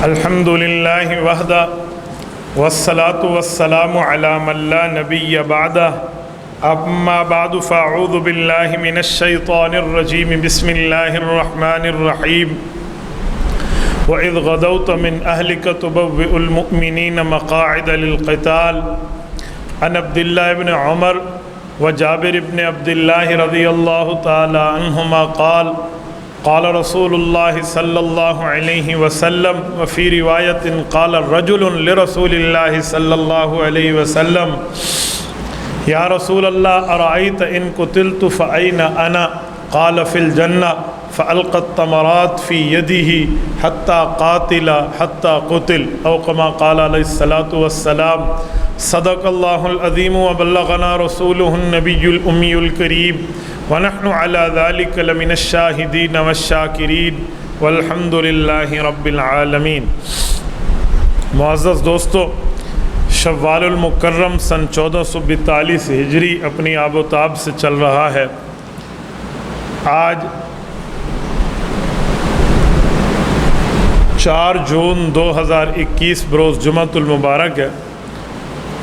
الحمد للہ وحدہ والصلاة والسلام علی من لا نبی بعدہ اما بعد فاعوذ باللہ من الشیطان الرجیم بسم اللہ الرحمن الرحیم وَإِذْ غَدَوْتَ مِنْ أَهْلِكَ تُبَوِّئُ الْمُؤْمِنِينَ مَقَاعِدَ لِلْقِتَالِ عن عبد اللہ بن عمر وجابر بن عبد اللہ رضی اللہ تعالی عنہما قال رسول اللہ صلی اللہ علیہ وسلم وفی روایت قال رجل لرسول اللہ صلی اللہ علیہ وسلم یا رسول اللہ ارأیت ان قتلت فأین انا قال فی الجنہ فألقى التمرات في يده حتى قاتل حتى قتل او كما قال علیہ الصلاة والسلام صدق اللہ العظیم وبلغنا رسوله النبی الأمی الکریم ونحن على ذلك لمن الشاہدین والشاکرین والحمد للہ رب العالمین۔ معزز دوستو، شوال المکرم سن 1442 ہجری اپنی آب و تاب سے چل رہا ہے۔ آج 4 جون 2021 بروز جمعۃ المبارک ہے۔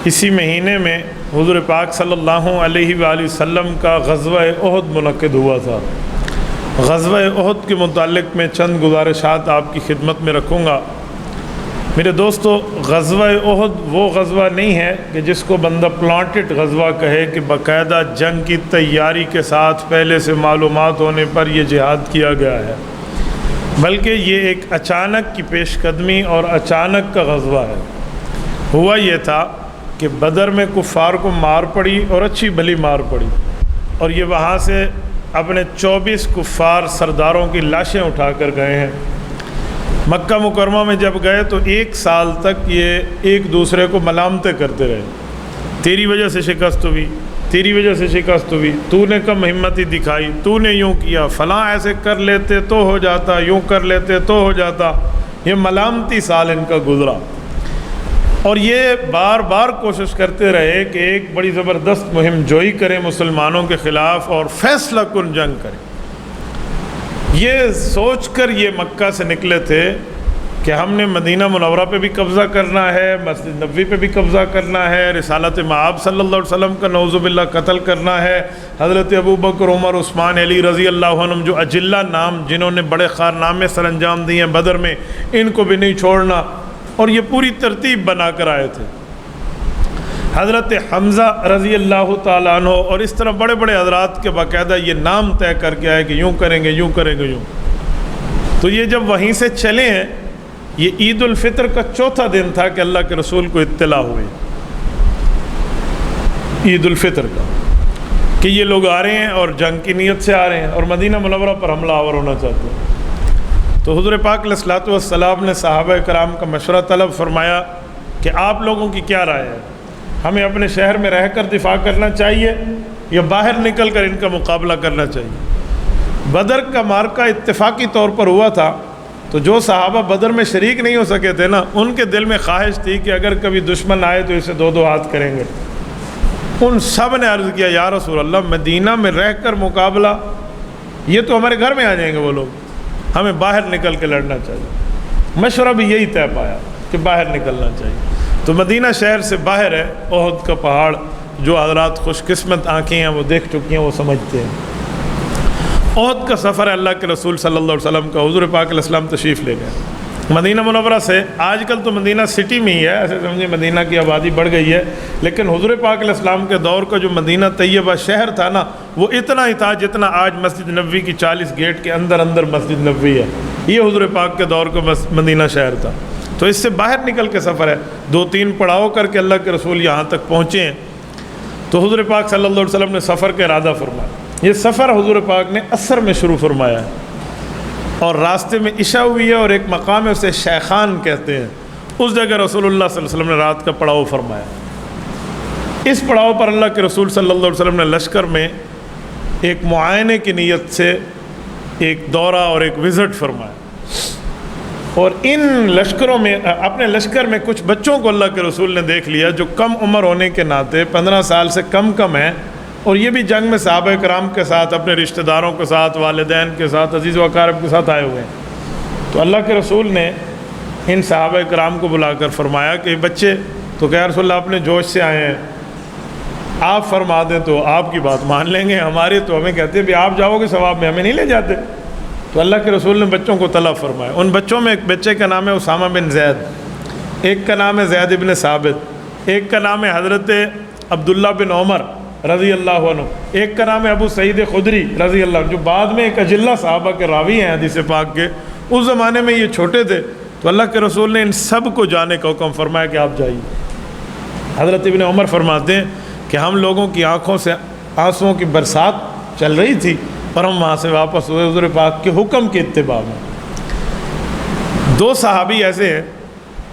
اسی مہینے میں حضور پاک صلی اللہ علیہ وآلہ وسلم کا غزوہ احد منعقد ہوا تھا۔ غزوہ احد کے متعلق میں چند گزارشات آپ کی خدمت میں رکھوں گا۔ میرے دوستو، غزوہ احد وہ غزوہ نہیں ہے کہ جس کو بندہ پلانٹڈ غزوہ کہے کہ باقاعدہ جنگ کی تیاری کے ساتھ پہلے سے معلومات ہونے پر یہ جہاد کیا گیا ہے، بلکہ یہ ایک اچانک کی پیش قدمی اور اچانک کا غزوہ ہے۔ ہوا یہ تھا کہ بدر میں کفار کو مار پڑی اور اچھی بھلی مار پڑی، اور یہ وہاں سے اپنے 24 کفار سرداروں کی لاشیں اٹھا کر گئے ہیں۔ مکہ مکرمہ میں جب گئے تو 1 سال تک یہ ایک دوسرے کو ملامتیں کرتے رہے، تیری وجہ سے شکست ہوئی، تیری وجہ سے شکست ہوئی، تو نے کم ہمتی دکھائی، تو نے یوں کیا، فلاں ایسے کر لیتے تو ہو جاتا، یوں کر لیتے تو ہو جاتا۔ یہ ملامتی سال ان کا گزرا، اور یہ بار بار کوشش کرتے رہے کہ ایک بڑی زبردست مہم جوئی کریں مسلمانوں کے خلاف اور فیصلہ کن جنگ کریں۔ یہ سوچ کر یہ مکہ سے نکلے تھے کہ ہم نے مدینہ منورہ پہ بھی قبضہ کرنا ہے، مسجد نبوی پہ بھی قبضہ کرنا ہے، رسالت مآب صلی اللہ علیہ وسلم کا نعوذ باللہ قتل کرنا ہے، حضرت ابوبکر عمر عثمان علی رضی اللہ عنہم جو اجلہ نام جنہوں نے بڑے کارنامے سر انجام دیے ہیں بدر میں، ان کو بھی نہیں چھوڑنا، اور یہ پوری ترتیب بنا کر آئے تھے۔ حضرت حمزہ رضی اللہ تعالیٰ عنہ اور اس طرح بڑے بڑے حضرات کے باقاعدہ یہ نام طے کر کے آئے کہ یوں کریں گے، یوں کریں گے، یوں۔ تو یہ جب وہیں سے چلے ہیں، یہ عید الفطر کا 4تھا دن تھا کہ اللہ کے رسول کو اطلاع ہوئی عید الفطر کا کہ یہ لوگ آ رہے ہیں اور جنگ کی نیت سے آ رہے ہیں اور مدینہ منورہ پر حملہ آور ہونا چاہتے ہیں۔ تو حضور پاک علیہ الصلوۃ والسلام نے صحابہ کرام کا مشورہ طلب فرمایا کہ آپ لوگوں کی کیا رائے ہے، ہمیں اپنے شہر میں رہ کر دفاع کرنا چاہیے یا باہر نکل کر ان کا مقابلہ کرنا چاہیے؟ بدر کا معرکہ اتفاقی طور پر ہوا تھا، تو جو صحابہ بدر میں شریک نہیں ہو سکے تھے نا، ان کے دل میں خواہش تھی کہ اگر کبھی دشمن آئے تو اسے 2 ہاتھ کریں گے۔ ان سب نے عرض کیا یا رسول اللہ، مدینہ میں رہ کر مقابلہ، یہ تو ہمارے گھر میں آ جائیں گے وہ لوگ، ہمیں باہر نکل کے لڑنا چاہیے۔ مشورہ بھی یہی طے پایا کہ باہر نکلنا چاہیے۔ تو مدینہ شہر سے باہر ہے احد کا پہاڑ، جو حضرات خوش قسمت آنکھیں ہیں وہ دیکھ چکی ہیں، وہ سمجھتے ہیں۔ احد کا سفر ہے اللہ کے رسول صلی اللہ علیہ وسلم کا، حضور پاک علیہ السلام تشریف لے گئے مدینہ منورہ سے۔ آج کل تو مدینہ سٹی میں ہی ہے، ایسے سمجھے مدینہ کی آبادی بڑھ گئی ہے، لیکن حضور پاک علیہ السلام کے دور کا جو مدینہ طیبہ شہر تھا نا، وہ اتنا ہی تھا جتنا آج مسجد نبوی کی 40 گیٹ کے اندر مسجد نبوی ہے۔ یہ حضور پاک کے دور کا مدینہ شہر تھا۔ تو اس سے باہر نکل کے سفر ہے، 2-3 پڑاؤ کر کے اللہ کے رسول یہاں تک پہنچے ہیں۔ تو حضور پاک صلی اللہ علیہ وسلم نے سفر کا ارادہ فرمایا۔ یہ سفر حضور پاک نے عصر میں شروع فرمایا ہے، اور راستے میں عشاء ہوئی ہے، اور ایک مقام ہے اسے شیخان کہتے ہیں، اس جگہ رسول اللہ صلی اللہ علیہ وسلم نے رات کا پڑاؤ فرمایا۔ اس پڑاؤ پر اللہ کے رسول صلی اللہ علیہ وسلم نے لشکر میں ایک معائنے کی نیت سے ایک دورہ اور ایک وزٹ فرمایا، اور ان لشکروں میں اپنے لشکر میں کچھ بچوں کو اللہ کے رسول نے دیکھ لیا جو کم عمر ہونے کے ناطے 15 سال سے کم ہیں، اور یہ بھی جنگ میں صحابہ کرام کے ساتھ، اپنے رشتہ داروں کے ساتھ، والدین کے ساتھ، عزیز و اقارب کے ساتھ آئے ہوئے ہیں۔ تو اللہ کے رسول نے ان صحابہ کرام کو بلا کر فرمایا کہ بچے تو کہ یا رسول اللہ اپنے جوش سے آئے ہیں، آپ فرما دیں تو آپ کی بات مان لیں گے، ہمارے تو ہمیں کہتے ہیں بھی آپ جاؤ گے ثواب میں، ہمیں نہیں لے جاتے۔ تو اللہ کے رسول نے بچوں کو طلب فرمایا۔ ان بچوں میں ایک بچے کا نام ہے اسامہ بن زید، ایک کا نام ہے زید بن ثابت، ایک کا نام ہے حضرت عبداللہ بن عمر رضی اللہ عنہ، ایک کا نام ہے ابو سعید خدری رضی اللہ عنہ، جو بعد میں ایک اجلہ صحابہ کے راوی ہیں حدیث پاک کے۔ اس زمانے میں یہ چھوٹے تھے، تو اللہ کے رسول نے ان سب کو جانے کا حکم فرمایا کہ آپ جائیے۔ حضرت ابن عمر فرماتے ہیں کہ ہم لوگوں کی آنکھوں سے آنسوؤں کی برسات چل رہی تھی اور ہم وہاں سے واپس ہوئے حضور پاک کے حکم کے اتباع میں۔ دو صحابی ایسے ہیں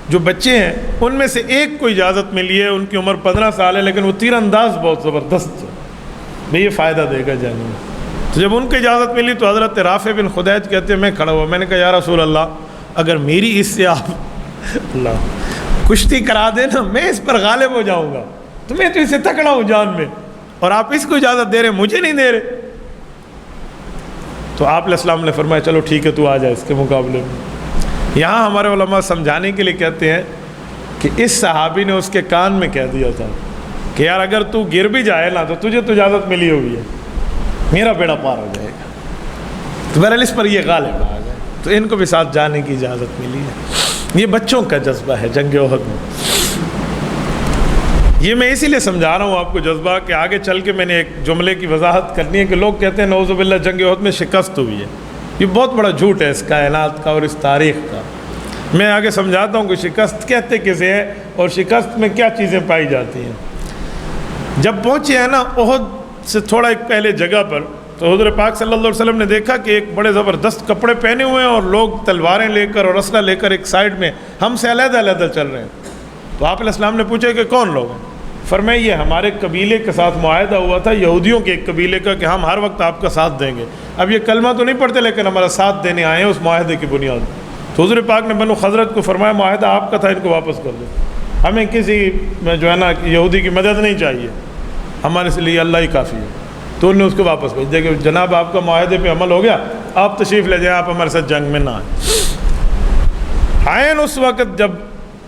جو بچے ہیں، ان میں سے ایک کو اجازت ملی ہے، ان کی عمر 15 سال ہے، لیکن وہ تیر انداز بہت زبردست ہے، بھئی یہ فائدہ دے گا جانے میں۔ تو جب ان کو اجازت ملی تو حضرت رافع بن خدیج کہتے ہیں میں کھڑا ہوا، میں نے کہا یا رسول اللہ اگر میری اس سے آپ اللہ کشتی کرا دیں نا، میں اس پر غالب ہو جاؤں گا، تو میں تو اسے تکڑا ہوں جان میں، اور آپ اس کو اجازت دے رہے مجھے نہیں دے رہے۔ تو آپ علیہ السلام نے فرمایا چلو ٹھیک ہے تو آ جائے اس کے مقابلے میں۔ یہاں ہمارے علماء سمجھانے کے لیے کہتے ہیں کہ اس صحابی نے اس کے کان میں کہہ دیا تھا کہ یار اگر تو گر بھی جائے نا تو تجھے تو اجازت ملی ہوئی ہے، میرا بیڑا پار ہو جائے گا، تو بہرحال اس پر یہ غالب آ گئے، تو ان کو بھی ساتھ جانے کی اجازت ملی ہے۔ یہ بچوں کا جذبہ ہے جنگ احد میں۔ یہ میں اسی لیے سمجھا رہا ہوں آپ کو جذبہ کہ آگے چل کے میں نے ایک جملے کی وضاحت کرنی ہے کہ لوگ کہتے ہیں نعوذ باللہ جنگ احد میں شکست ہوئی ہے، یہ بہت بڑا جھوٹ ہے اس کائنات کا اور اس تاریخ کا۔ میں آگے سمجھاتا ہوں کہ شکست کہتے کسے ہے اور شکست میں کیا چیزیں پائی جاتی ہیں۔ جب پہنچے ہیں نا احد سے تھوڑا ایک پہلے جگہ پر، تو حضور پاک صلی اللہ علیہ وسلم نے دیکھا کہ ایک بڑے زبردست کپڑے پہنے ہوئے ہیں اور لوگ تلواریں لے کر اور اسلحہ لے کر ایک سائڈ میں ہم سے علیحدہ علیحدہ چل رہے ہیں۔ تو آپ علیہ السلام نے پوچھا کہ کون لوگ ہیں؟ فرمایا یہ ہمارے قبیلے کے ساتھ معاہدہ ہوا تھا، یہودیوں کے ایک قبیلے کا، کہ ہم ہر وقت آپ کا ساتھ دیں گے۔ اب یہ کلمہ تو نہیں پڑھتے لیکن ہمارا ساتھ دینے آئے ہیں اس معاہدے کی بنیاد پر۔ تو حضور پاک نے بنو خزرج کو فرمایا معاہدہ آپ کا تھا، ان کو واپس کر دو، ہمیں کسی جو ہے نا یہودی کی مدد نہیں چاہیے، ہمارے سے لیے اللہ ہی کافی ہے۔ تو انہوں نے اس کو واپس بھیج دیا کہ جناب آپ کا معاہدے پہ عمل ہو گیا، آپ تشریف لے جائیں، آپ ہمارے ساتھ جنگ میں نہ آئیں۔ عین اس وقت جب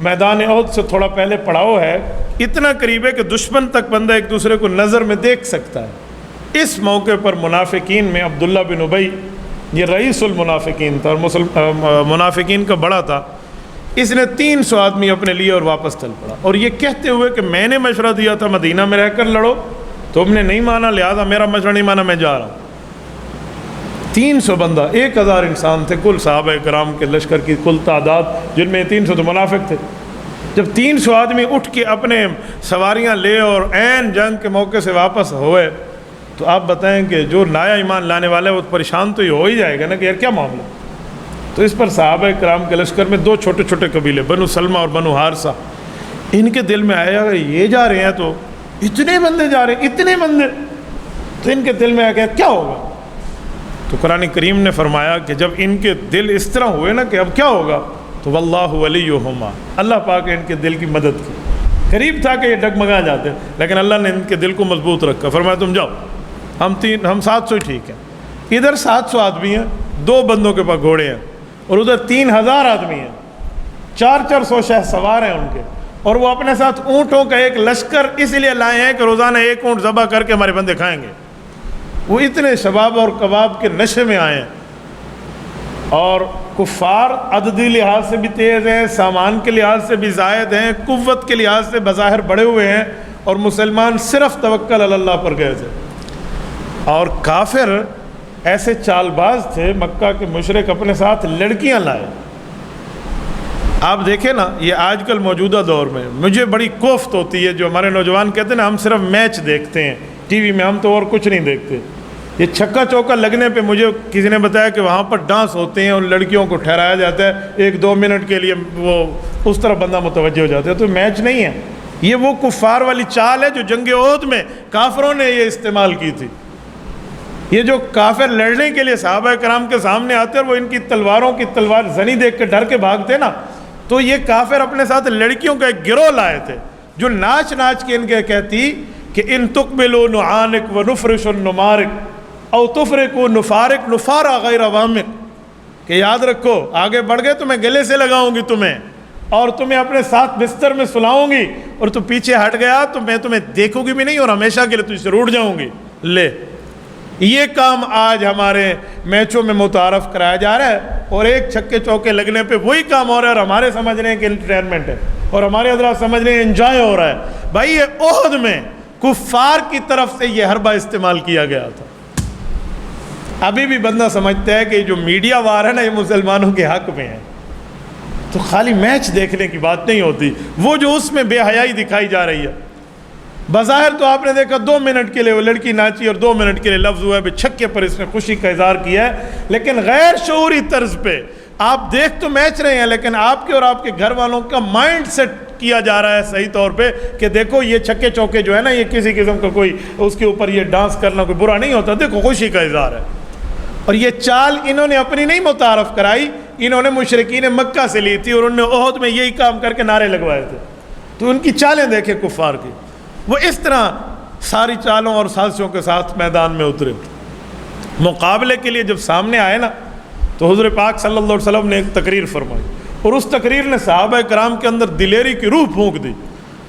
میدان احد سے تھوڑا پہلے پڑاؤ ہے، اتنا قریب ہے کہ دشمن تک بندہ ایک دوسرے کو نظر میں دیکھ سکتا ہے۔ اس موقع پر منافقین میں عبداللہ بن ابی، یہ رئیس المنافقین تھا اور منافقین کا بڑا تھا، اس نے 300 آدمی اپنے لیے اور واپس چل پڑا، اور یہ کہتے ہوئے کہ میں نے مشورہ دیا تھا مدینہ میں رہ کر لڑو، تم نے نہیں مانا، لہذا میرا مشورہ نہیں مانا، میں جا رہا ہوں۔ 300 بندہ، 1000 انسان تھے کل صحابہ کرام کے لشکر کی کل تعداد، جن میں 300 تو منافق تھے۔ جب 300 آدمی اٹھ کے اپنے سواریاں لے اور عین جنگ کے موقع سے واپس ہوئے، تو آپ بتائیں کہ جو نیا ایمان لانے والا ہے وہ پریشان تو یہ ہو ہی جائے گا نا کہ یار کیا معاملہ۔ تو اس پر صحابہ کرام کے لشکر میں 2 چھوٹے چھوٹے قبیلے، بنو سلمہ اور بنو حارثہ، ان کے دل میں آیا کہ یہ جا رہے ہیں تو اتنے بندے جا رہے ہیں، اتنے بندے، تو ان کے دل میں آ گیا کیا ہوگا۔ تو قرآن کریم نے فرمایا کہ جب ان کے دل اس طرح ہوئے نا کہ اب کیا ہوگا، تو واللہ ولیہما، اللہ پاک نے ان کے دل کی مدد کی۔ قریب تھا کہ یہ ڈگمگا جاتے، لیکن اللہ نے ان کے دل کو مضبوط رکھا، فرمایا تم جاؤ، ہم 700 ہی ٹھیک ہیں۔ ادھر 700 آدمی ہیں، 2 بندوں کے پاس گھوڑے ہیں، اور ادھر 3000 آدمی ہیں، 400 شہ سوار ہیں ان کے، اور وہ اپنے ساتھ اونٹوں کا ایک لشکر اس لیے لائے ہیں کہ روزانہ 1 اونٹ ذبح کر کے ہمارے بندے کھائیں گے۔ وہ اتنے شباب اور کباب کے نشے میں آئے ہیں، اور کفار عددی لحاظ سے بھی تیز ہیں، سامان کے لحاظ سے بھی زائد ہیں، قوت کے لحاظ سے بظاہر بڑے ہوئے ہیں، اور مسلمان صرف توکل علی اللہ پر گئے تھے۔ اور کافر ایسے چال باز تھے، مکہ کے مشرک اپنے ساتھ لڑکیاں لائے۔ آپ دیکھیں نا، یہ آج کل موجودہ دور میں مجھے بڑی کوفت ہوتی ہے، جو ہمارے نوجوان کہتے ہیں نا ہم صرف میچ دیکھتے ہیں ٹی وی میں، ہم تو اور کچھ نہیں دیکھتے۔ یہ چھکا چوکا لگنے پہ مجھے کسی نے بتایا کہ وہاں پر ڈانس ہوتے ہیں اور لڑکیوں کو ٹھہرایا جاتا ہے 1-2 منٹ کے لیے، وہ اس طرح بندہ متوجہ ہو جاتا ہے، تو میچ نہیں ہے، یہ وہ کفار والی چال ہے جو جنگ احد میں کافروں نے یہ استعمال کی تھی۔ یہ جو کافر لڑنے کے لیے صحابہ کرام کے سامنے آتے اور وہ ان کی تلواروں کی تلوار زنی دیکھ کے ڈر کے بھاگتے نا، تو یہ کافر اپنے ساتھ لڑکیوں کا ایک گروہ لائے تھے جو ناچ ناچ کے ان کے کہتی کہ ان تقبلوا نعانک ونفرش النمارک او تفرقوا نفارق نفارا غیر وامق، کہ یاد رکھو آگے بڑھ گئے تو میں گلے سے لگاؤں گی تمہیں اور تمہیں اپنے ساتھ بستر میں سلاؤں گی، اور تو پیچھے ہٹ گیا تو میں تمہیں دیکھوں گی بھی نہیں اور ہمیشہ کے لیے تجھ سے روٹ جاؤں گی۔ لے یہ کام آج ہمارے میچوں میں متعارف کرایا جا رہا ہے، اور ایک چھکے چوکے لگنے پہ وہی کام ہو رہا ہے، اور ہمارے سمجھ رہے ہیں کہ انٹرٹینمنٹ ہے، اور ہمارے حضرات سمجھ رہے ہیں انجوائے ہو رہا ہے۔ بھائی یہ احد میں کفار کی طرف سے یہ حربہ استعمال کیا گیا تھا۔ ابھی بھی بندہ سمجھتا ہے کہ جو میڈیا وار ہے نا یہ مسلمانوں کے حق میں ہے، تو خالی میچ دیکھنے کی بات نہیں ہوتی، وہ جو اس میں بے حیائی دکھائی جا رہی ہے۔ بظاہر تو آپ نے دیکھا 2 منٹ کے لیے وہ لڑکی ناچی اور 2 منٹ کے لیے لفظ ہوا ہے چھکے پر اس نے خوشی کا اظہار کیا ہے، لیکن غیر شعوری طرز پہ آپ دیکھ تو میچ رہے ہیں، لیکن آپ کے اور آپ کے گھر والوں کا مائنڈ سیٹ کیا جا رہا ہے صحیح طور پہ کہ دیکھو یہ چھکے چوکے جو ہے نا یہ کسی قسم کا کوئی اس کے اوپر یہ ڈانس کرنا کوئی برا نہیں ہوتا، دیکھو خوشی کا اظہار ہے۔ اور یہ چال انہوں نے اپنی نہیں متعارف کرائی، انہوں نے مشرکین مکہ سے لی تھی، اور انہوں نے احد میں یہی کام کر کے نعرے لگوائے تھے۔ تو ان کی چالیں دیکھیں کفار کی، وہ اس طرح ساری چالوں اور سازشوں کے ساتھ میدان میں اترے۔ مقابلے کے لیے جب سامنے آئے نا تو حضور پاک صلی اللہ علیہ وسلم نے ایک تقریر فرمائی، اور اس تقریر نے صحابہ کرام کے اندر دلیری کی روح پھونک دی۔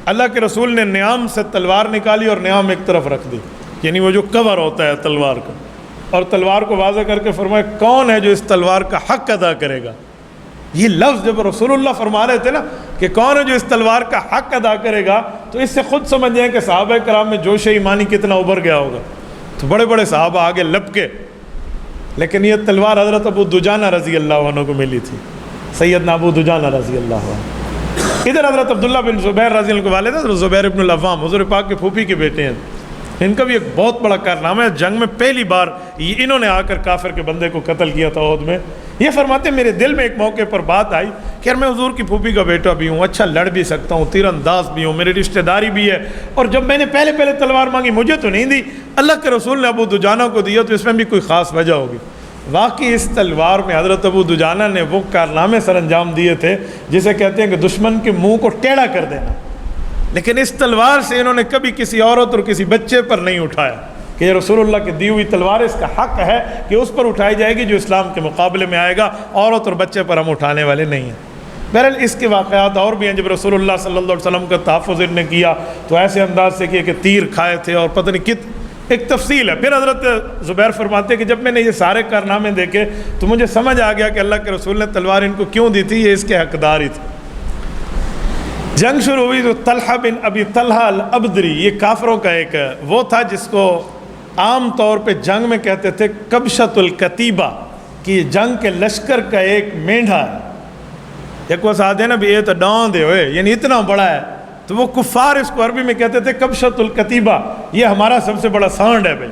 اللہ کے رسول نے نیام سے تلوار نکالی اور نیام ایک طرف رکھ دی، یعنی وہ جو کور ہوتا ہے تلوار کا، اور تلوار کو واضح کر کے فرمایا کون ہے جو اس تلوار کا حق ادا کرے گا۔ یہ لفظ جب رسول اللہ فرما رہے تھے نا کہ کون ہے جو اس تلوار کا حق ادا کرے گا، تو اس سے خود سمجھ جائیں کہ صحابہ کرام میں جوش ایمانی کتنا ابھر گیا ہوگا۔ تو بڑے بڑے صحابہ آگے لپکے، لیکن یہ تلوار حضرت ابو دجانہ رضی اللہ عنہ کو ملی تھی، سیدنا ابو دجانہ رضی اللہ عنہ۔ ادھر حضرت عبداللہ بن زبیر رضی اللہ عنہ کے والد حضرت زبیر ابن العوام حضور پاک کے پھوپھی کے بیٹے ہیں، ان کا بھی ایک بہت بڑا کارنامہ ہے، جنگ میں پہلی بار انہوں نے آ کر کافر کے بندے کو قتل کیا تھا احد میں۔ یہ فرماتے ہیں میرے دل میں ایک موقع پر بات آئی کہ یار میں حضور کی پھوپھی کا بیٹا بھی ہوں، اچھا لڑ بھی سکتا ہوں، تیر انداز بھی ہوں، میری رشتہ داری بھی ہے، اور جب میں نے پہلے تلوار مانگی مجھے تو نہیں دی، اللہ کے رسول نے ابو دجانہ کو دیا، تو اس میں بھی کوئی خاص وجہ ہوگی۔ واقعی اس تلوار میں حضرت ابو دجانہ نے وہ کارنامے سر انجام دیے تھے جسے کہتے ہیں کہ دشمن کے منہ کو ٹیڑھا کر دینا، لیکن اس تلوار سے انہوں نے کبھی کسی عورت اور کسی بچے پر نہیں اٹھایا کہ یہ رسول اللہ کی دی ہوئی تلوار، اس کا حق ہے کہ اس پر اٹھائی جائے گی جو اسلام کے مقابلے میں آئے گا، عورت اور بچے پر ہم اٹھانے والے نہیں ہیں۔ بہرحال اس کے واقعات اور بھی ہیں، جب رسول اللہ صلی اللہ علیہ وسلم کا تحفظ ان نے کیا تو ایسے انداز سے کیا کہ تیر کھائے تھے اور پتہ نہیں ایک تفصیل ہے۔ پھر حضرت زبیر فرماتے ہیں کہ جب میں نے یہ سارے کارنامے دیکھے تو مجھے سمجھ آ گیا کہ اللہ کے رسول نے تلوار ان کو کیوں دی تھی، یہ اس کے حقدار ہی تھے۔ جنگ شروع ہوئی تو طلحہ بن ابی طلحہ الابدری، یہ کافروں کا ایک وہ تھا جس کو عام طور پہ جنگ میں کہتے تھے کبشۃ الکتیبہ، کہ یہ جنگ کے لشکر کا ایک مینڈھا ہے۔ ایک وہ ساتھ ہے نا بھی یہ تو ڈان دے ہوئے، یعنی اتنا بڑا ہے، تو وہ کفار اس کو عربی میں کہتے تھے کبشۃ الکتیبہ، یہ ہمارا سب سے بڑا سانڈ ہے بھائی۔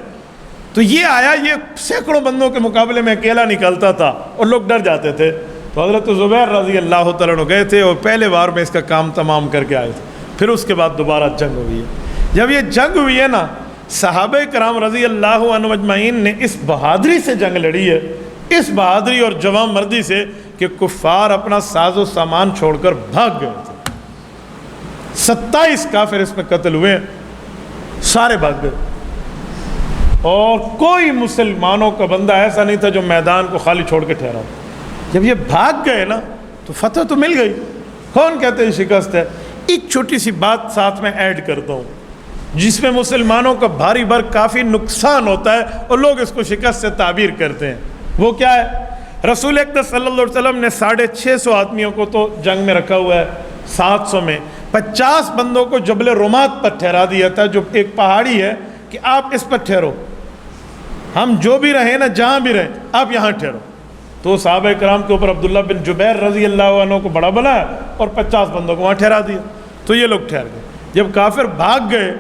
تو یہ آیا، یہ سینکڑوں بندوں کے مقابلے میں اکیلا نکلتا تھا اور لوگ ڈر جاتے تھے، تو حضرت زبیر رضی اللہ تعالیٰ عنہ گئے تھے اور پہلے بار میں اس کا کام تمام کر کے آئے تھے۔ پھر اس کے بعد دوبارہ جنگ ہوئی ہے۔ جب یہ جنگ ہوئی ہے نا، صحابہ کرام رضی اللہ عنہ اجمعین نے اس بہادری سے جنگ لڑی ہے، اس بہادری اور جوان مردی سے کہ کفار اپنا ساز و سامان چھوڑ کر بھاگ گئے تھے۔ 27 کافر اس میں قتل ہوئے، سارے بھاگ گئے، اور کوئی مسلمانوں کا بندہ ایسا نہیں تھا جو میدان کو خالی چھوڑ کے ٹھہرا۔ جب یہ بھاگ گئے نا تو فتح تو مل گئی، کون کہتے ہیں شکست ہے؟ ایک چھوٹی سی بات ساتھ میں ایڈ کرتا ہوں جس میں مسلمانوں کا بھاری بھر کافی نقصان ہوتا ہے اور لوگ اس کو شکست سے تعبیر کرتے ہیں۔ وہ کیا ہے؟ رسول اکرم صلی اللہ علیہ وسلم نے 650 آدمیوں کو تو جنگ میں رکھا ہوا ہے، 700 میں 50 بندوں کو جبل رمات پر ٹھہرا دیا تھا، جو ایک پہاڑی ہے کہ آپ اس پر ٹھہرو، ہم جو بھی رہیں نا جہاں بھی رہیں آپ یہاں ٹھہرو۔ تو صحابہ کرام کے اوپر عبداللہ بن جبیر رضی اللہ عنہ کو بڑا بنا اور 50 بندوں کو وہاں ٹھہرا دیا، تو یہ لوگ ٹھہر گئے۔ جب کافر بھاگ گئے،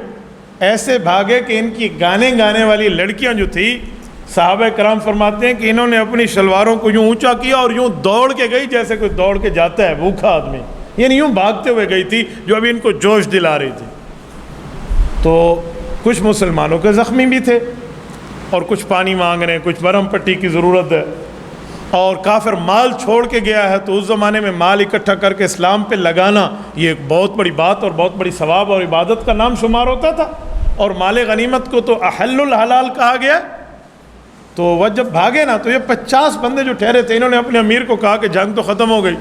ایسے بھاگے کہ ان کی گانے والی لڑکیاں جو تھیں، صحابہ کرام فرماتے ہیں کہ انہوں نے اپنی شلواروں کو یوں اونچا کیا اور یوں دوڑ کے گئی جیسے کوئی دوڑ کے جاتا ہے بھوکھا آدمی، یعنی یوں بھاگتے ہوئے گئی تھی جو ابھی ان کو جوش دلا رہی تھی۔ تو کچھ مسلمانوں کے زخمی بھی تھے اور کچھ پانی مانگ رہے ہیں، کچھ مرہم پٹی کی ضرورت ہے، اور کافر مال چھوڑ کے گیا ہے، تو اس زمانے میں مال اکٹھا کر کے اسلام پہ لگانا یہ ایک بہت بڑی بات اور بہت بڑی ثواب اور عبادت کا نام شمار ہوتا تھا، اور مال غنیمت کو تو احل الحلال کہا گیا۔ تو وہ جب بھاگے نا تو یہ 50 بندے جو ٹھہرے تھے انہوں نے اپنے امیر کو کہا کہ جنگ تو ختم ہو گئی،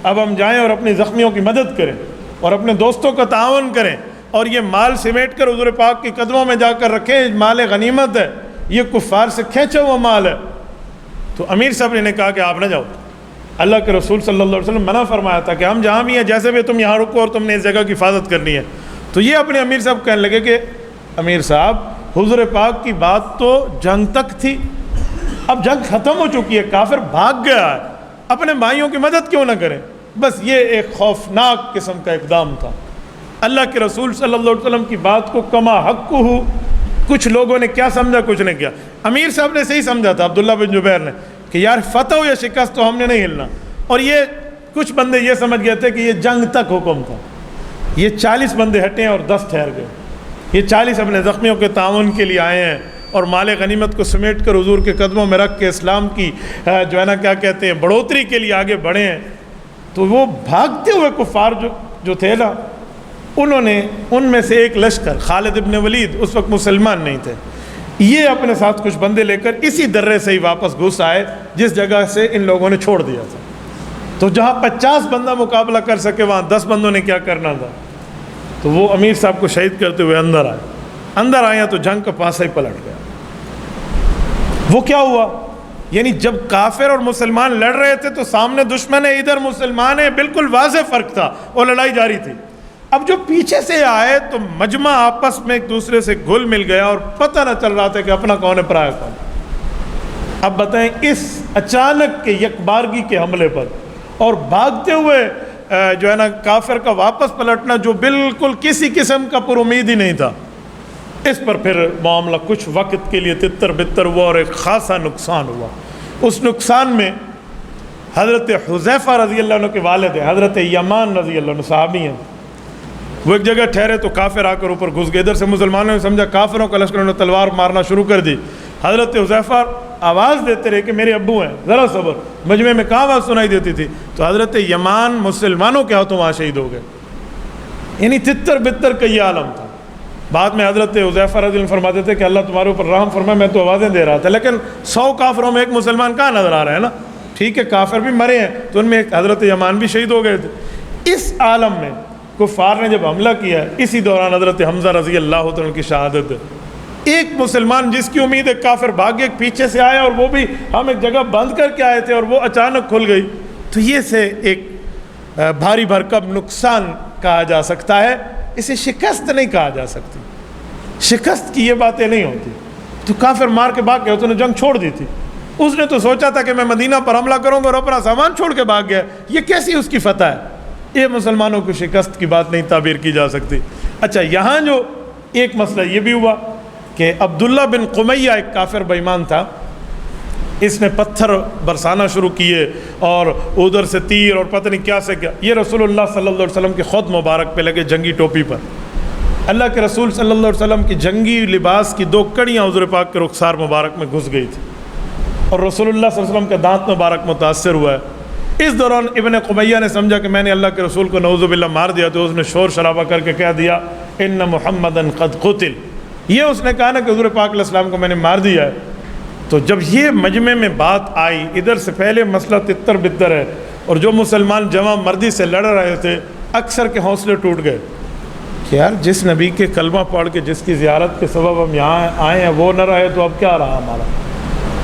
اب ہم جائیں اور اپنی زخمیوں کی مدد کریں اور اپنے دوستوں کا تعاون کریں اور یہ مال سمیٹ کر حضور پاک کے قدموں میں جا کر رکھیں، مال غنیمت ہے، یہ کفار سے کھینچا ہوا مال ہے۔ تو امیر صاحب نے کہا کہ آپ نہ جاؤ، اللہ کے رسول صلی اللہ علیہ وسلم منع فرمایا تھا کہ ہم جہاں بھی ہیں جیسے بھی تم یہاں رکو اور تم نے اس جگہ کی حفاظت کرنی ہے۔ تو یہ اپنے امیر صاحب کہنے لگے کہ امیر صاحب حضور پاک کی بات تو جنگ تک تھی، اب جنگ ختم ہو چکی ہے، کافر بھاگ گیا ہے، اپنے بھائیوں کی مدد کیوں نہ کریں؟ بس یہ ایک خوفناک قسم کا اقدام تھا۔ اللہ کے رسول صلی اللہ علیہ وسلم کی بات کو کما حق ہو کچھ لوگوں نے کیا سمجھا، کچھ نے کیا۔ امیر صاحب نے صحیح سمجھا تھا، عبداللہ بن جبیر نے، کہ یار فتح ہو یا شکست تو ہم نے نہیں ہلنا، اور یہ کچھ بندے یہ سمجھ گئے تھے کہ یہ جنگ تک حکم تھا۔ یہ 40 بندے ہٹے اور 10 ٹھہر گئے۔ یہ 40 اپنے زخمیوں کے تعاون کے لیے آئے ہیں اور مال غنیمت کو سمیٹ کر حضور کے قدموں میں رکھ کے اسلام کی جو ہے نا کیا کہتے ہیں بڑھوتری کے لیے آگے بڑھے ہیں۔ تو وہ بھاگتے ہوئے کفار جو تھے نا، انہوں نے ان میں سے ایک لشکر خالد ابن ولید اس وقت مسلمان نہیں تھے، یہ اپنے ساتھ کچھ بندے لے کر اسی درے سے ہی واپس گھس آئے جس جگہ سے ان لوگوں نے چھوڑ دیا تھا۔ تو جہاں 50 بندہ مقابلہ کر سکے وہاں 10 بندوں نے کیا کرنا تھا، تو وہ امیر صاحب کو شہید کرتے ہوئے اندر آئے تو جنگ کا پانسا ہی پلٹ گیا۔ وہ کیا ہوا، یعنی جب کافر اور مسلمان لڑ رہے تھے تو سامنے دشمن ہے، ادھر مسلمان ہے، بالکل واضح فرق تھا اور لڑائی جاری تھی۔ اب جو پیچھے سے آئے تو مجمع آپس میں ایک دوسرے سے گھل مل گیا اور پتہ نہ چل رہا تھا کہ اپنا کون ہے پرایا کون۔ اب بتائیں اس اچانک کے یکبارگی کے حملے پر اور بھاگتے ہوئے جو ہے نا کافر کا واپس پلٹنا جو بالکل کسی قسم کا پر امید ہی نہیں تھا، اس پر پھر معاملہ کچھ وقت کے لیے تتر بتر ہوا اور ایک خاصا نقصان ہوا۔ اس نقصان میں حضرت حذیفہ رضی اللہ عنہ کے والد ہیں، حضرت یمان رضی اللہ عنہ صحابی ہیں، وہ ایک جگہ ٹھہرے تو کافر آ کر اوپر گھس گئے۔ ادھر سے مسلمانوں نے سمجھا کافروں کا لشکر، انہوں نے تلوار مارنا شروع کر دی۔ حضرت حذیفہ آواز دیتے رہے کہ میرے ابو ہیں، ذرا صبر۔ مجمع میں کہاں آواز سنائی دیتی تھی، تو حضرت یمان مسلمانوں کے ہاتھوں وہاں شہید ہو گئے۔ یعنی تتر بتر کا یہ عالم تھا۔ بعد میں حضرت حذیفہ رضی اللہ عنہ فرماتے تھے کہ اللہ تمہارے اوپر رحم فرمائے، میں تو آوازیں دے رہا تھا لیکن 100 کافروں میں ایک مسلمان کہاں نظر آ رہا ہے نا، ٹھیک ہے کافر بھی مرے ہیں تو ان میں ایک حضرت یمان بھی شہید ہو گئے تھے۔ اس عالم میں کفار نے جب حملہ کیا، اسی دوران حضرت حمزہ رضی اللہ عنہ کی شہادت ہے۔ ایک مسلمان جس کی امید ایک کافر بھاگ ایک پیچھے سے آیا اور وہ بھی ہم ایک جگہ بند کر کے آئے تھے اور وہ اچانک کھل گئی، تو یہ سے ایک بھاری بھرکم نقصان کہا جا سکتا ہے، اسے شکست نہیں کہا جا سکتی۔ شکست کی یہ باتیں نہیں ہوتی۔ تو کافر مار کے بھاگ گیا، اس نے جنگ چھوڑ دی تھی، اس نے تو سوچا تھا کہ میں مدینہ پر حملہ کروں گا اور اپنا سامان چھوڑ کے بھاگ گیا، یہ کیسی اس کی فتح ہے؟ یہ مسلمانوں کو شکست کی بات نہیں تعبیر کی جا سکتی۔ اچھا یہاں جو ایک مسئلہ یہ بھی ہوا کہ عبداللہ بن قمیہ ایک کافر بے ایمان تھا، اس نے پتھر برسانا شروع کیے اور ادھر سے تیر اور پتہ نہیں کیا سے کیا، یہ رسول اللہ صلی اللہ علیہ وسلم کے خود مبارک پہ لگے جنگی ٹوپی پر۔ اللہ کے رسول صلی اللہ علیہ وسلم کی جنگی لباس کی 2 کڑیاں حضور پاک کے رخسار مبارک میں گھس گئی تھی اور رسول اللہ صلی اللہ علیہ وسلم کا دانت مبارک متاثر ہوا ہے۔ اس دوران ابن قمیہ نے سمجھا کہ میں نے اللہ کے رسول کو نعوذ باللہ مار دیا، تو اس نے شور شرابہ کر کے کہہ دیا ان محمدن قد قتل، یہ اس نے کہا نا کہ حضور پاک علیہ السلام کو میں نے مار دیا ہے۔ تو جب یہ مجمع میں بات آئی، ادھر سے پہلے مسئلہ تتر بتر ہے اور جو مسلمان جمع مردی سے لڑ رہے تھے اکثر کے حوصلے ٹوٹ گئے کہ یار جس نبی کے کلمہ پڑھ کے جس کی زیارت کے سبب ہم یہاں آئے ہیں وہ نہ رہے تو اب کیا رہا ہمارا۔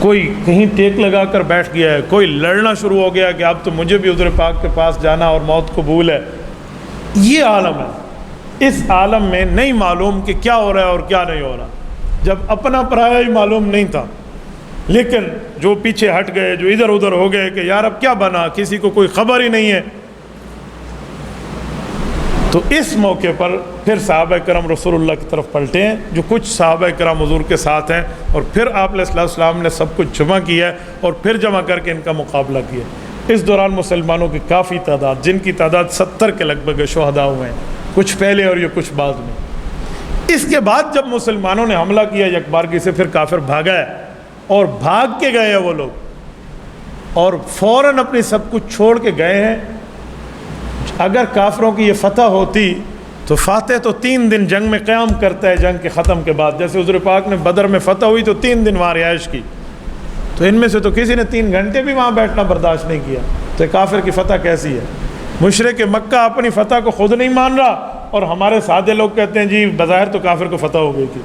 کوئی کہیں ٹیک لگا کر بیٹھ گیا ہے، کوئی لڑنا شروع ہو گیا کہ اب تو مجھے بھی حضور پاک کے پاس جانا اور موت قبول ہے۔ یہ عالم ہے، اس عالم میں نہیں معلوم کہ کیا ہو رہا ہے اور کیا نہیں ہو رہا۔ جب اپنا پرایا ہی معلوم نہیں تھا، لیکن جو پیچھے ہٹ گئے، جو ادھر ادھر ہو گئے کہ یار اب کیا بنا، کسی کو کوئی خبر ہی نہیں ہے، تو اس موقع پر پھر صحابہ کرام رسول اللہ کی طرف پلٹے ہیں، جو کچھ صحابہ کرام حضور کے ساتھ ہیں، اور پھر آپ علیہ السلام نے سب کچھ جمع کیا ہے اور پھر جمع کر کے ان کا مقابلہ کیا۔ اس دوران مسلمانوں کی کافی تعداد، جن کی تعداد 70 کے لگ بھگ شہداء ہوئے ہیں، کچھ پہلے اور یہ کچھ بعد میں۔ اس کے بعد جب مسلمانوں نے حملہ کیا یکبارگی سے، پھر کافر بھاگا ہے اور بھاگ کے گئے ہیں وہ لوگ اور فوراً اپنی سب کچھ چھوڑ کے گئے ہیں۔ اگر کافروں کی یہ فتح ہوتی تو فاتح تو 3 دن جنگ میں قیام کرتا ہے جنگ کے ختم کے بعد، جیسے حضور پاک نے بدر میں فتح ہوئی تو 3 دن وہاں رہائش کی، تو ان میں سے تو کسی نے 3 گھنٹے بھی وہاں بیٹھنا برداشت نہیں کیا. تو کافر کی فتح کیسی ہے؟ مشرک مکہ اپنی فتح کو خود نہیں مان رہا اور ہمارے سادے لوگ کہتے ہیں جی بظاہر تو کافر کو فتح ہو گئی تھی.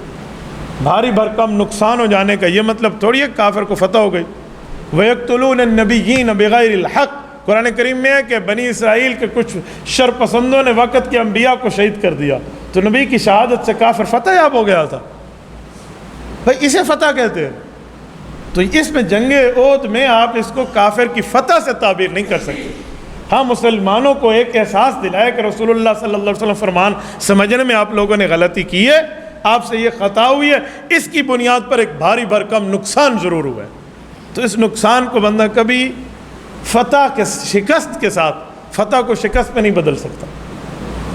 بھاری بھرکم نقصان ہو جانے کا یہ مطلب تھوڑی ہے کافر کو فتح ہو گئی. وَيَقْتُلُونَ النَّبِيِّينَ بِغَيْرِ الْحَقِّ، قرآن کریم میں ہے کہ بنی اسرائیل کے کچھ شر پسندوں نے وقت کے انبیاء کو شہید کر دیا، تو نبی کی شہادت سے کافر فتح یاب ہو گیا تھا. بھائی اسے فتح کہتے ہیں. تو اس میں جنگ احد میں آپ اس کو کافر کی فتح سے تعبیر نہیں کر سکتے. ہاں مسلمانوں کو ایک احساس دلایا کہ رسول اللہ صلی اللہ علیہ وسلم فرمان سمجھنے میں آپ لوگوں نے غلطی کی ہے، آپ سے یہ خطا ہوئی ہے، اس کی بنیاد پر ایک بھاری بھرکم نقصان ضرور ہوا ہے. تو اس نقصان کو بندہ کبھی فتح کے شکست کے ساتھ فتح کو شکست میں نہیں بدل سکتا.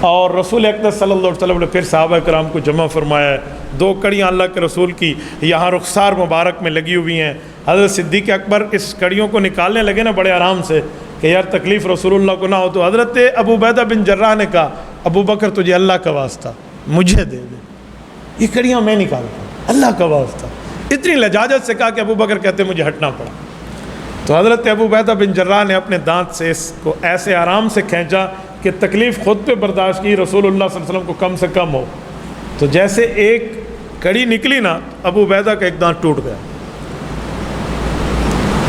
اور رسول اقدس صلی اللہ علیہ وسلم نے پھر صحابہ کرام کو جمع فرمایا ہے. 2 کڑیاں اللہ کے رسول کی یہاں رخسار مبارک میں لگی ہوئی ہیں. حضرت صدیق اکبر اس کڑیوں کو نکالنے لگے نا بڑے آرام سے کہ یار تکلیف رسول اللہ کو نہ ہو. تو حضرت ابو عبیدہ بن جراح نے کہا ابو بکر تجھے اللہ کا واسطہ مجھے دے دے، یہ کڑیاں میں نکالتا ہوں، اللہ کا واسطہ. اتنی لجاجت سے کہا کہ ابو بکر کہتے مجھے ہٹنا پڑا. تو حضرت ابو عبیدہ بن جراح نے اپنے دانت سے اس کو ایسے آرام سے کھینچا کہ تکلیف خود پہ برداشت کی، رسول اللہ صلی اللہ علیہ وسلم کو کم سے کم ہو. تو جیسے ایک کڑی نکلی نا، ابو عبیدہ کا ایک دانت ٹوٹ گیا.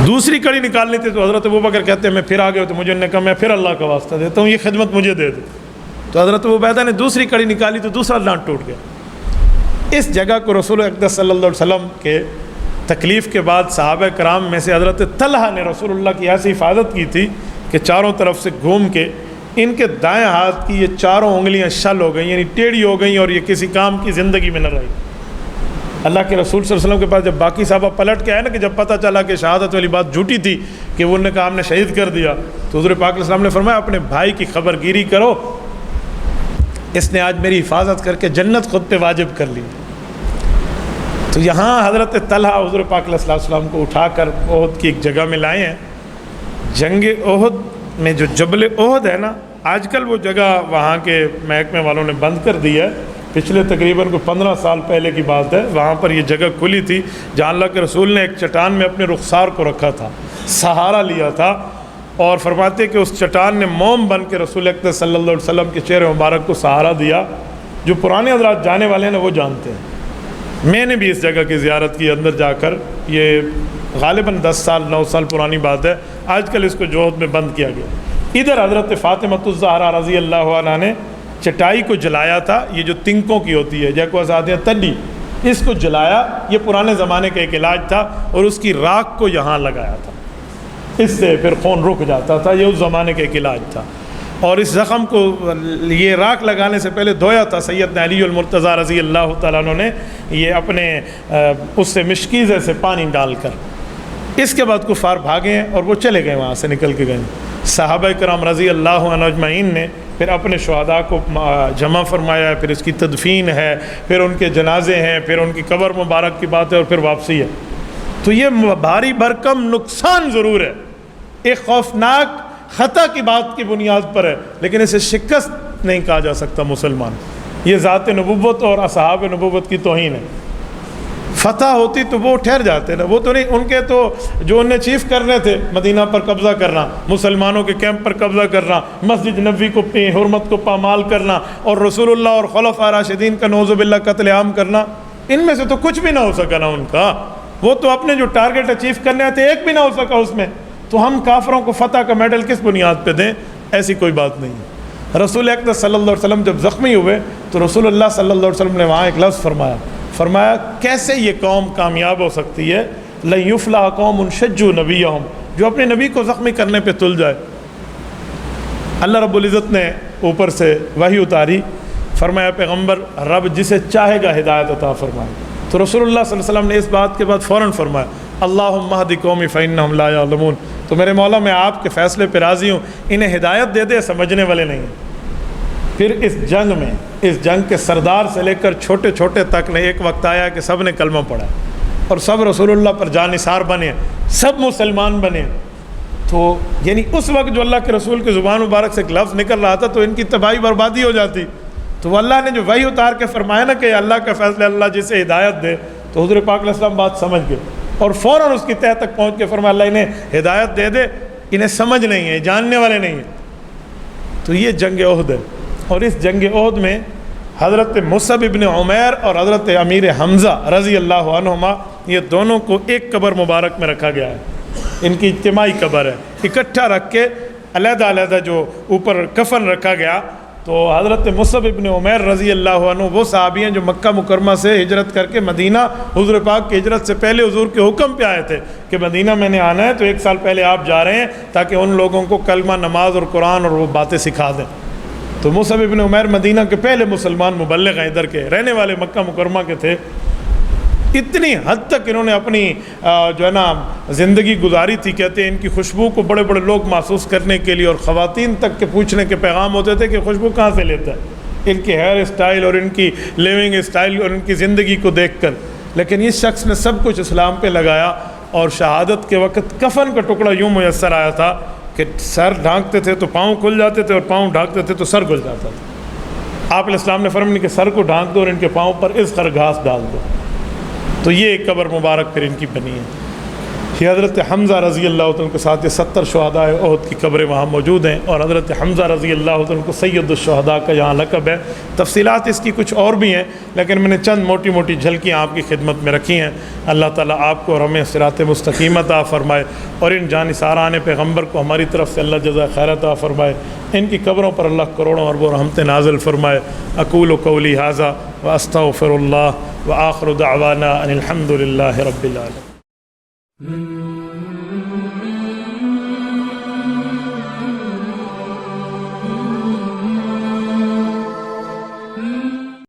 دوسری کڑی نکالنی تھی تو حضرت ابو بکر کہتے ہیں میں پھر آ گیا. تو مجھے انہوں نے کہا میں پھر اللہ کا واسطہ دیتا ہوں، یہ خدمت مجھے دے دے. تو حضرت ابو عبیدہ نے دوسری کڑی نکالی تو دوسرا دانت ٹوٹ گیا. اس جگہ کو رسول اقدس صلی اللہ علیہ وسلم کے تکلیف کے بعد صحابہ کرام میں سے حضرت طلحہ نے رسول اللہ کی ایسی حفاظت کی تھی کہ چاروں طرف سے گھوم کے ان کے دائیں ہاتھ کی یہ چاروں انگلیاں شل ہو گئیں، یعنی ٹیڑھی ہو گئیں اور یہ کسی کام کی زندگی میں نہ رہی. اللہ کے رسول صلی اللہ علیہ وسلم کے پاس جب باقی صحابہ پلٹ کے آئے نا کہ جب پتہ چلا کہ شہادت والی بات جھوٹی تھی کہ وہ نے کہا ہم نے شہید کر دیا، تو حضور پاک علیہ السلام نے فرمایا اپنے بھائی کی خبر گیری کرو، اس نے آج میری حفاظت کر کے جنت خود پہ واجب کر لی. تو یہاں حضرت طلحہ حضور پاک علیہ السلام کو اٹھا کر احد کی ایک جگہ میں لائے ہیں. جنگ احد میں جو جبل احد ہے نا، آج کل وہ جگہ وہاں کے محکمے والوں نے بند کر دی ہے. پچھلے تقریباً کوئی 15 سال پہلے کی بات ہے، وہاں پر یہ جگہ کھلی تھی جہاں اللہ کے رسول نے ایک چٹان میں اپنے رخسار کو رکھا تھا، سہارا لیا تھا، اور فرماتے کہ اس چٹان نے موم بن کے رسول اکرم صلی اللہ علیہ وسلم کے چہرے مبارک کو سہارا دیا. جو پرانے حضرات جانے والے ہیں نا وہ جانتے ہیں. میں نے بھی اس جگہ کی زیارت کی اندر جا کر، یہ غالباً 10 سال 9 سال پرانی بات ہے، آج کل اس کو جوہد میں بند کیا گیا. ادھر حضرت فاطمۃ الزہرا رضی اللہ عنہ نے چٹائی کو جلایا تھا، یہ جو تنکوں کی ہوتی ہے جیسے کو آزادی ہیں تڈی، اس کو جلایا. یہ پرانے زمانے کا ایک علاج تھا اور اس کی راکھ کو یہاں لگایا تھا، اس سے پھر خون رک جاتا تھا. یہ اس زمانے کا ایک علاج تھا. اور اس زخم کو یہ راکھ لگانے سے پہلے دھویا تھا سیدنا علی المرتضیٰ رضی اللہ تعالیٰ عنہ نے، یہ اپنے اس سے مشکیزے سے پانی ڈال کر. اس کے بعد کفار بھاگے ہیں اور وہ چلے گئے، وہاں سے نکل کے گئے. صحابہ کرام رضی اللہ عنہ اجمعین نے پھر اپنے شہداء کو جمع فرمایا ہے، پھر اس کی تدفین ہے، پھر ان کے جنازے ہیں، پھر ان کی قبر مبارک کی بات ہے، اور پھر واپسی ہے. تو یہ بھاری بھرکم نقصان ضرور ہے، ایک خوفناک خطا کی بات کی بنیاد پر ہے، لیکن اسے شکست نہیں کہا جا سکتا. مسلمان یہ ذات نبوت اور اصحاب نبوت کی توہین ہے. فتح ہوتی تو وہ ٹھہر جاتے نا، وہ تو نہیں. ان کے تو جو انہیں چیف کرنے تھے مدینہ پر قبضہ کرنا، مسلمانوں کے کیمپ پر قبضہ کرنا، مسجد نبوی کو حرمت کو پامال کرنا، اور رسول اللہ اور خلفاء راشدین کا نعوذ باللہ قتل عام کرنا، ان میں سے تو کچھ بھی نہ ہو سکا نا ان کا. وہ تو اپنے جو ٹارگٹ اچیو کرنے تھے ایک بھی نہ ہو سکا اس میں. تو ہم کافروں کو فتح کا میڈل کس بنیاد پہ دیں؟ ایسی کوئی بات نہیں. رسول اکرم صلی اللہ علیہ وسلم جب زخمی ہوئے تو رسول اللہ صلی اللہ علیہ وسلم نے وہاں ایک لفظ فرمایا کیسے یہ قوم کامیاب ہو سکتی ہے؟ لن یفلح قوم شجوا نبیہم، جو اپنے نبی کو زخمی کرنے پہ تل جائے. اللہ رب العزت نے اوپر سے وحی اتاری، فرمایا پیغمبر رب جسے چاہے گا ہدایت عطا فرمائے. تو رسول اللہ صلی اللہ علیہ وسلم نے اس بات کے بعد فوراً فرمایا اللہم اہد قومی فانہم لا یعلمون. تو میرے مولا میں آپ کے فیصلے پہ راضی ہوں، انہیں ہدایت دے دے، سمجھنے والے نہیں ہیں. پھر اس جنگ کے سردار سے لے کر چھوٹے چھوٹے تک نے ایک وقت آیا کہ سب نے کلمہ پڑھا اور سب رسول اللہ پر جانثار بنے، سب مسلمان بنے. تو یعنی اس وقت جو اللہ کے رسول کی زبان مبارک سے ایک لفظ نکل رہا تھا تو ان کی تباہی بربادی ہو جاتی. تو اللہ نے جو وحی اتار کے فرمایا نا کہ اللہ کا فیصلہ اللہ جسے ہدایت دے، تو حضور پاک علیہ السلام بات سمجھ گئے. اور فوراً اس کی تہ تک پہنچ کے فرمایا اللہ انہیں ہدایت دے دے، انہیں سمجھ نہیں ہے، جاننے والے نہیں ہیں۔ تو یہ جنگ احد ہے، اور اس جنگ احد میں حضرت مصعب ابن عمیر اور حضرت امیر حمزہ رضی اللہ عنہما، یہ دونوں کو ایک قبر مبارک میں رکھا گیا ہے، ان کی اجتماعی قبر ہے، اکٹھا رکھ کے علیحدہ علیحدہ جو اوپر کفن رکھا گیا۔ تو حضرت مصعب ابن عمیر رضی اللہ عنہ وہ صحابی ہیں جو مکہ مکرمہ سے ہجرت کر کے مدینہ، حضور پاک کی ہجرت سے پہلے حضور کے حکم پہ آئے تھے کہ مدینہ میں نے آنا ہے، تو 1 سال پہلے آپ جا رہے ہیں تاکہ ان لوگوں کو کلمہ، نماز اور قرآن اور وہ باتیں سکھا دیں۔ تو مصعب ابن عمیر مدینہ کے پہلے مسلمان مبلغ ہیں، ادھر کے رہنے والے مکہ مکرمہ کے تھے۔ اتنی حد تک انہوں نے اپنی جو ہے نا زندگی گزاری تھی، کہتے ہیں ان کی خوشبو کو بڑے بڑے لوگ محسوس کرنے کے لیے، اور خواتین تک کے پوچھنے کے پیغام ہوتے تھے کہ خوشبو کہاں سے لیتا ہے، ان کی ہیئر اسٹائل اور ان کی لیونگ اسٹائل اور ان کی زندگی کو دیکھ کر۔ لیکن اس شخص نے سب کچھ اسلام پہ لگایا، اور شہادت کے وقت کفن کا ٹکڑا یوں میسر آیا تھا کہ سر ڈھانکتے تھے تو پاؤں کھل جاتے تھے، اور پاؤں ڈھانکتے تھے تو سر کھل جاتا تھا۔ آپ علیہ السلام نے فرمایا کہ سر کو ڈھانک دو اور ان کے پاؤں پر اذخر گھاس ڈال دو۔ تو یہ ایک قبر مبارک پھر ان کی بنی ہے۔ یہ حضرت حمزہ رضی اللہ عنہ کے ساتھ یہ 70 شہداء احد کی قبریں وہاں موجود ہیں، اور حضرت حمزہ رضی اللہ عنہ کو سید الشہداء کا یہاں لقب ہے۔ تفصیلات اس کی کچھ اور بھی ہیں، لیکن میں نے چند موٹی موٹی جھلکیاں آپ کی خدمت میں رکھی ہیں۔ اللہ تعالیٰ آپ کو اور ہمیں صراط مستقیم عطا فرمائے، اور ان جانثاران پیغمبر کو ہماری طرف سے اللہ جزائے خیر عطا فرمائے، ان کی قبروں پر اللہ کروڑوں اربوں رحمتیں نازل فرمائے۔ اقول قولی ھذا واستغفر اللہ وآخر دعوانا ان الحمد للہ رب العالمین۔